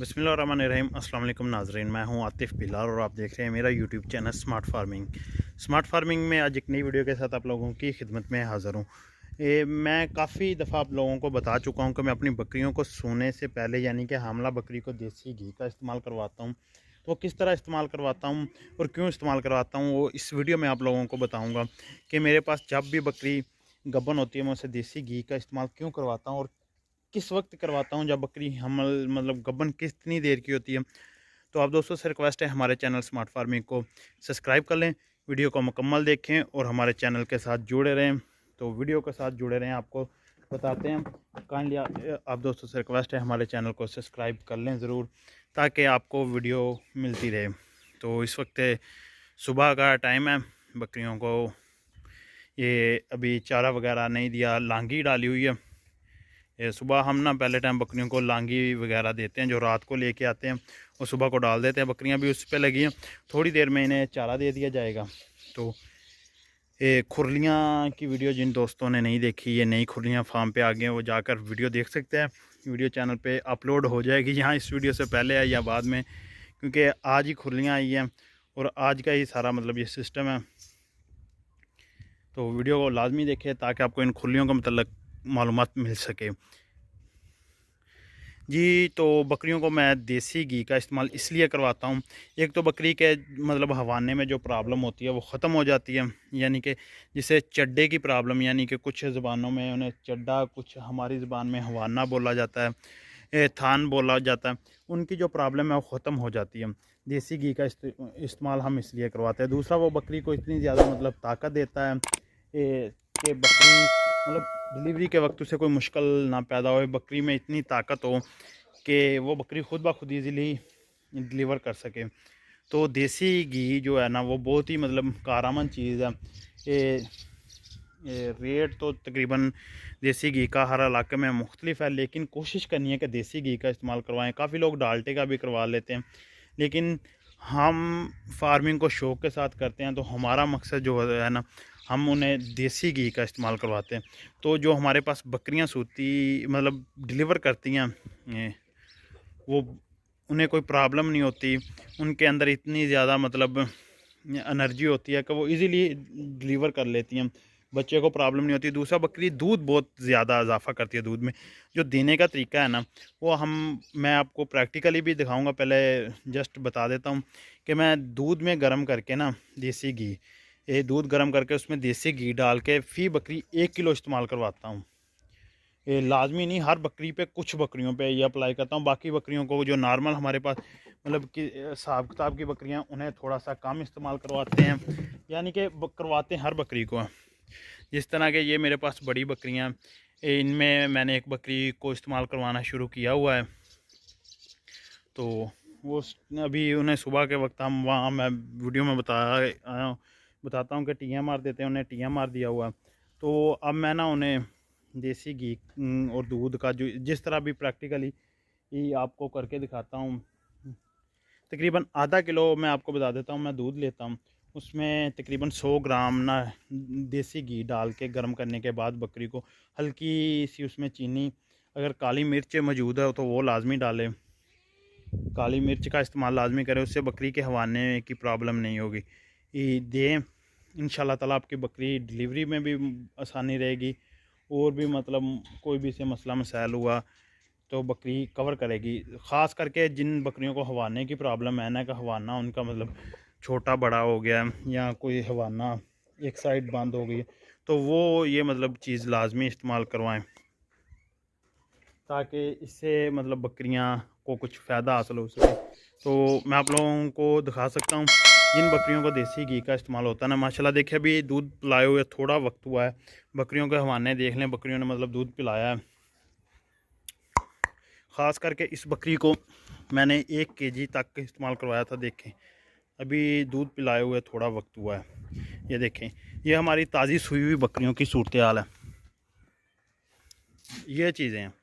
बिस्मिल्लाहिर्रहमानिर्रहीम। अस्सलाम वालेकुम नाज़रीन, मैं हूं आतिफ़ बिलाल और आप देख रहे हैं मेरा YouTube channel smart farming. Smart farming में आज एक नई वीडियो के साथ आप लोगों की खिदमत में हाज़िर हूं। मैं काफ़ी दफ़ा आप लोगों को बता चुका हूं कि मैं अपनी बकरियों को सोने से पहले यानी कि हामला बकरी को देसी घी का इस्तेमाल करवाता हूं। तो वो किस तरह इस्तेमाल करवाता हूं और क्यों इस्तेमाल करवाता हूं, वो इस वीडियो में आप लोगों को बताऊँगा कि मेरे पास जब भी बकरी गब्बन होती है मैं उसे देसी घी का इस्तेमाल क्यों करवाता हूँ और किस वक्त करवाता हूँ जब बकरी हमल मतलब गब्बन कितनी देर की होती है। तो आप दोस्तों से रिक्वेस्ट है हमारे चैनल स्मार्ट फार्मिंग को सब्सक्राइब कर लें, वीडियो को मुकम्मल देखें और हमारे चैनल के साथ जुड़े रहें। तो वीडियो के साथ जुड़े रहें, आपको बताते हैं। काइंडली आप दोस्तों से रिक्वेस्ट है हमारे चैनल को सब्सक्राइब कर लें ज़रूर, ताकि आपको वीडियो मिलती रहे। तो इस वक्त सुबह का टाइम है, बकरियों को ये अभी चारा वगैरह नहीं दिया, लांगी डाली हुई है। ये सुबह हम ना पहले टाइम बकरियों को लांगी वगैरह देते हैं, जो रात को लेके आते हैं और सुबह को डाल देते हैं। बकरियां भी उस पर लगी हैं, थोड़ी देर में इन्हें चारा दे दिया जाएगा। तो ये खुरलियाँ की वीडियो जिन दोस्तों ने नहीं देखी, ये नई खुरलियाँ फार्म पे आ गई हैं, वो जाकर वीडियो देख सकते हैं। वीडियो चैनल पे अपलोड हो जाएगी, यहाँ इस वीडियो से पहले है या बाद में, क्योंकि आज ही खुरलियाँ आई हैं और आज का ही सारा मतलब ये सिस्टम है। तो वीडियो को लाजमी देखें ताकि आपको इन खुरलियों का मतलब मालूमात मिल सके। जी, तो बकरियों को मैं देसी घी का इस्तेमाल इसलिए करवाता हूँ, एक तो बकरी के मतलब हवाने में जो प्रॉब्लम होती है वो ख़त्म हो जाती है। यानी कि जिसे चड्डे की प्रॉब्लम, यानी कि कुछ ज़ुबानों में उन्हें चड्डा, कुछ हमारी ज़ुबान में हवाना बोला जाता है, थान बोला जाता है, उनकी जो प्रॉब्लम है वो ख़त्म हो जाती है। देसी घी का इस्तेमाल हम इसलिए करवाते हैं। दूसरा, वो बकरी को इतनी ज़्यादा मतलब ताकत देता है कि बकरी मतलब डिलीवरी के वक्त उसे कोई मुश्किल ना पैदा हो, बकरी में इतनी ताकत हो कि वो बकरी खुद ब खुद ईज़िली डिलीवर कर सके। तो देसी घी जो है ना वो बहुत ही मतलब कारआमद चीज़ है। ये रेट तो तकरीबन देसी घी का हर इलाके में मुख्तलिफ है, लेकिन कोशिश करनी है कि देसी घी का इस्तेमाल करवाएं। काफ़ी लोग डाल्टे का भी करवा लेते हैं, लेकिन हम फार्मिंग को शौक़ के साथ करते हैं, तो हमारा मकसद जो है ना, हम उन्हें देसी घी का इस्तेमाल करवाते हैं। तो जो हमारे पास बकरियां सूती मतलब डिलीवर करती हैं, वो उन्हें कोई प्रॉब्लम नहीं होती। उनके अंदर इतनी ज़्यादा मतलब एनर्जी होती है कि वो इजीली डिलीवर कर लेती हैं, बच्चे को प्रॉब्लम नहीं होती। दूसरा, बकरी दूध बहुत ज़्यादा इजाफा करती है। दूध में जो देने का तरीका है ना, वो मैं आपको प्रैक्टिकली भी दिखाऊंगा। पहले जस्ट बता देता हूँ कि मैं दूध में गर्म करके ना देसी घी, ये दूध गर्म करके उसमें देसी घी डाल के फ़ी बकरी 1 किलो इस्तेमाल करवाता हूँ। ये लाजमी नहीं, हर बकरी पे, कुछ बकरियों पे ये अप्लाई करता हूँ। बाकी बकरियों को जो नॉर्मल हमारे पास मतलब कि हिसाब किताब की बकरियाँ, उन्हें थोड़ा सा कम इस्तेमाल करवाते हैं, यानी कि करवाते हैं हर बकरी को। जिस तरह के ये मेरे पास बड़ी बकरियाँ, इनमें मैंने एक बकरी को इस्तेमाल करवाना शुरू किया हुआ है। तो वो अभी उन्हें सुबह के वक्त हम वहाँ मैं वीडियो में बताता हूँ कि टियाँ मार देते हैं, उन्हें टियाँ मार दिया हुआ। तो अब मैं ना उन्हें देसी घी और दूध का जो जिस तरह भी प्रैक्टिकली ही आपको करके दिखाता हूँ। तकरीबन आधा किलो मैं आपको बता देता हूँ, मैं दूध लेता हूँ, उसमें तकरीबन 100 ग्राम ना देसी घी डाल के गर्म करने के बाद बकरी को हल्की सी उसमें चीनी, अगर काली मिर्च मौजूद है तो वो लाजमी डालें, काली मिर्च का इस्तेमाल लाजमी करें, उससे बकरी के हवाने की प्रॉब्लम नहीं होगी। दें, इंशाल्लाह ताला आपकी बकरी डिलीवरी में भी आसानी रहेगी, और भी मतलब कोई भी से मसला मसाइल हुआ तो बकरी कवर करेगी। ख़ास करके जिन बकरियों को हवाने की प्रॉब्लम है ना, का हवाना उनका मतलब छोटा बड़ा हो गया या कोई हवाना एक साइड बंद हो गई, तो वो ये मतलब चीज़ लाजमी इस्तेमाल करवाएं, ताकि इससे मतलब बकरियां को कुछ फ़ायदा हासिल हो सके। तो मैं आप लोगों को दिखा सकता हूँ जिन बकरियों को देसी घी का इस्तेमाल होता है ना, माशाल्लाह देखिए अभी दूध पिलाए हुए थोड़ा वक्त हुआ है, बकरियों के हवाने देख लें, बकरियों ने मतलब दूध पिलाया है। ख़ास करके इस बकरी को मैंने 1 केजी तक इस्तेमाल करवाया था। देखें अभी दूध पिलाए हुए थोड़ा वक्त हुआ है। ये देखें, ये हमारी ताज़ी सूई हुई बकरियों की सूरत हाल है। ये चीज़ें हैं,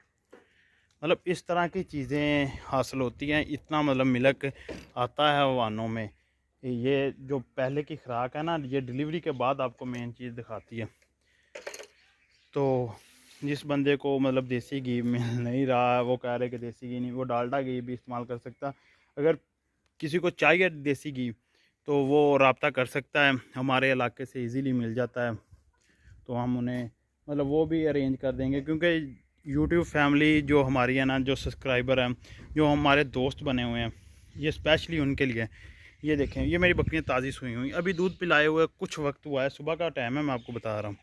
मतलब इस तरह की चीज़ें हासिल होती हैं, इतना मतलब मिल्क आता है वानों में। ये जो पहले की खुराक है ना, ये डिलीवरी के बाद आपको मेन चीज़ दिखाती है। तो जिस बंदे को मतलब देसी घी मिल नहीं रहा, वो कह रहे कि देसी घी नहीं, वो डालडा घी भी इस्तेमाल कर सकता। अगर किसी को चाहिए देसी घी तो वो रब्ता कर सकता है, हमारे इलाके से इजीली मिल जाता है, तो हम उन्हें मतलब वो भी अरेंज कर देंगे। क्योंकि यूट्यूब फैमिली जो हमारी है ना, जो सब्सक्राइबर हैं, जो हमारे दोस्त बने हुए हैं, ये स्पेशली उनके लिए। ये देखें, ये मेरी बकरियाँ ताज़ी सुई हुई, अभी दूध पिलाए हुए कुछ वक्त हुआ है, सुबह का टाइम है, मैं आपको बता रहा हूँ।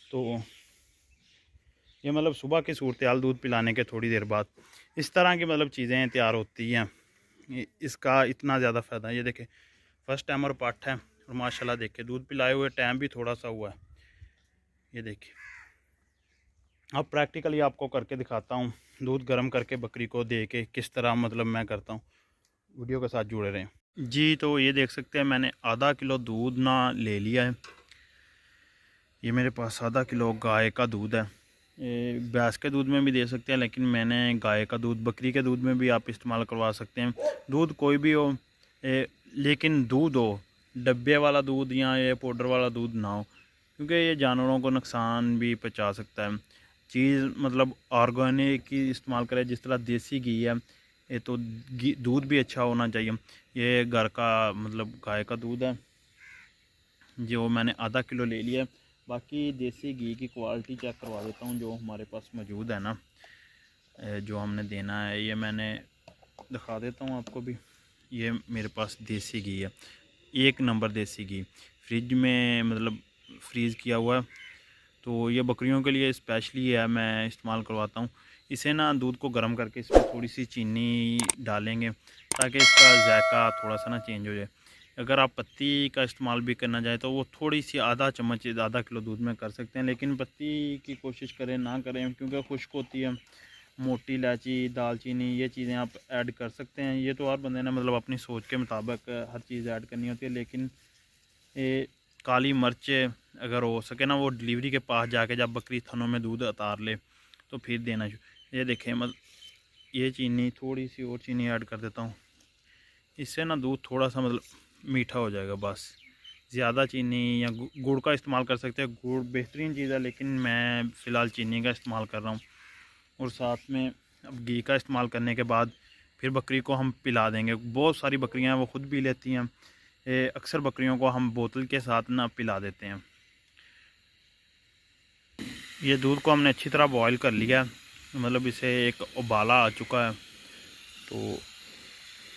तो ये मतलब सुबह की सूरत हाल, दूध पिलाने के थोड़ी देर बाद इस तरह की मतलब चीज़ें तैयार होती हैं। इसका इतना ज़्यादा फ़ायदा है। ये देखें, फर्स्ट टाइम और पाठ है, और माशाल्लाह देखें दूध पिलाए हुए टाइम भी थोड़ा सा हुआ है। ये देखिए, अब प्रैक्टिकली आपको करके दिखाता हूँ, दूध गर्म करके बकरी को दे के किस तरह मतलब मैं करता हूँ। वीडियो के साथ जुड़े रहें जी। तो ये देख सकते हैं, मैंने आधा किलो दूध ना ले लिया है। ये मेरे पास आधा किलो गाय का दूध है। भैंस के दूध में भी दे सकते हैं, लेकिन मैंने गाय का दूध, बकरी के दूध में भी आप इस्तेमाल करवा सकते हैं। दूध कोई भी हो, लेकिन दूध हो, डब्बे वाला दूध या ये पाउडर वाला दूध ना हो, क्योंकि ये जानवरों को नुकसान भी पहुंचा सकता है। चीज़ मतलब ऑर्गेनिक की इस्तेमाल करें, जिस तरह देसी घी है, ये तो दूध भी अच्छा होना चाहिए। ये घर का मतलब गाय का दूध है, जो मैंने आधा किलो ले लिया। बाकी देसी घी की क्वालिटी चेक करवा देता हूँ जो हमारे पास मौजूद है ना, जो हमने देना है, ये मैंने दिखा देता हूँ आपको भी। ये मेरे पास देसी घी है, 1 नंबर देसी घी, फ्रिज में मतलब फ्रीज़ किया हुआ है। तो ये बकरियों के लिए स्पेशली है, मैं इस्तेमाल करवाता हूँ। इसे ना दूध को गर्म करके इसमें थोड़ी सी चीनी डालेंगे, ताकि इसका जायका थोड़ा सा ना चेंज हो जाए। अगर आप पत्ती का इस्तेमाल भी करना चाहें तो वो थोड़ी सी आधा चम्मच आधा किलो दूध में कर सकते हैं, लेकिन पत्ती की कोशिश करें ना करें, क्योंकि खुश्क होती है। मोटी इलायची, दालचीनी, ये चीज़ें आप ऐड कर सकते हैं। ये तो हर बंदे ने मतलब अपनी सोच के मुताबिक हर चीज़ ऐड करनी होती है, लेकिन ये काली मिर्च अगर हो सके ना, वो डिलीवरी के पास जाके जब बकरी थनों में दूध उतार ले तो फिर देना। ये देखें, मतलब ये चीनी, थोड़ी सी और चीनी ऐड कर देता हूँ, इससे ना दूध थोड़ा सा मतलब मीठा हो जाएगा बस। ज़्यादा चीनी या गुड़ का इस्तेमाल कर सकते हैं, गुड़ बेहतरीन चीज़ है, लेकिन मैं फ़िलहाल चीनी का इस्तेमाल कर रहा हूँ। और साथ में अब घी का इस्तेमाल करने के बाद फिर बकरी को हम पिला देंगे। बहुत सारी बकरियां हैं वो ख़ुद पी लेती हैं, अक्सर बकरियों को हम बोतल के साथ ना पिला देते हैं। ये दूध को हमने अच्छी तरह बॉयल कर लिया, मतलब इसे एक उबाला आ चुका है। तो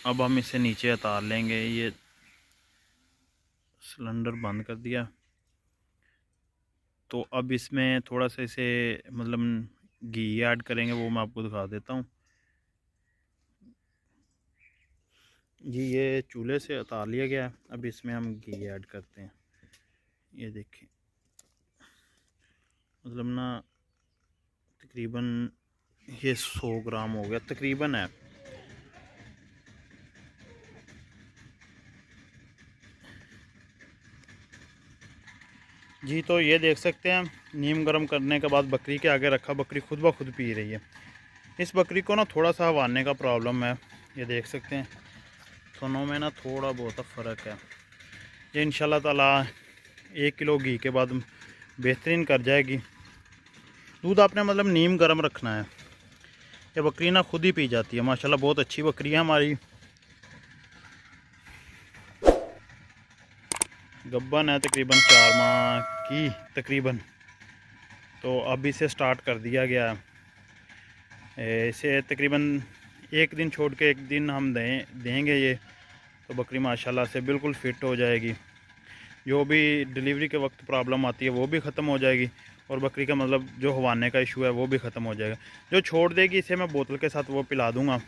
अब हम इसे नीचे उतार लेंगे। ये सिलेंडर बंद कर दिया। तो अब इसमें थोड़ा सा इसे मतलब घी ऐड करेंगे, वो मैं आपको दिखा देता हूँ जी। ये चूल्हे से उतार लिया गया है, अब इसमें हम घी ऐड करते हैं। ये देखिए, मतलब ना तकरीबन ये 100 ग्राम हो गया तकरीबन है। जी, तो ये देख सकते हैं, नीम गर्म करने के बाद बकरी के आगे रखा, बकरी खुद ब खुद पी रही है। इस बकरी को ना थोड़ा सा हवाने का प्रॉब्लम है, ये देख सकते हैं, दोनों में ना थोड़ा बहुत फ़र्क है। ये इंशाल्लाह ताला 1 किलो घी के बाद बेहतरीन कर जाएगी। दूध आपने मतलब नीम गर्म रखना है। ये बकरी ना खुद ही पी जाती है, माशाल्लाह बहुत अच्छी बकरी है हमारी। गब्बन है तकरीबन 4 माह की तकरीबन। तो अब इसे स्टार्ट कर दिया गया है। इसे तकरीबन 1 दिन छोड़ के 1 दिन हम देंगे ये, तो बकरी माशाल्लाह से बिल्कुल फ़िट हो जाएगी। जो भी डिलीवरी के वक्त प्रॉब्लम आती है वो भी ख़त्म हो जाएगी, और बकरी का मतलब जो हवाने का इशू है वो भी ख़त्म हो जाएगा। जो छोड़ देगी इसे मैं बोतल के साथ वो पिला दूँगा।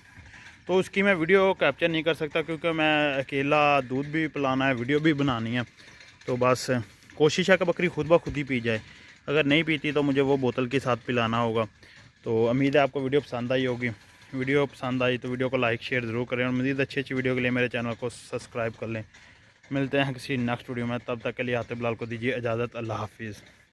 तो उसकी मैं वीडियो कैप्चर नहीं कर सकता, क्योंकि मैं अकेला दूध भी पिलाना है, वीडियो भी बनानी है। तो बस कोशिश है कि बकरी खुद ब खुद ही पी जाए। अगर नहीं पीती तो मुझे वो बोतल के साथ पिलाना होगा। तो उम्मीद है आपको वीडियो पसंद आई होगी। वीडियो पसंद आई तो वीडियो को लाइक शेयर ज़रूर करें, और मज़ीद अच्छी अच्छी वीडियो के लिए मेरे चैनल को सब्सक्राइब कर लें। मिलते हैं किसी नेक्स्ट वीडियो में, तब तक के लिए आतिफ बिलाल को दीजिए इजाज़त। अल्लाह हाफिज़।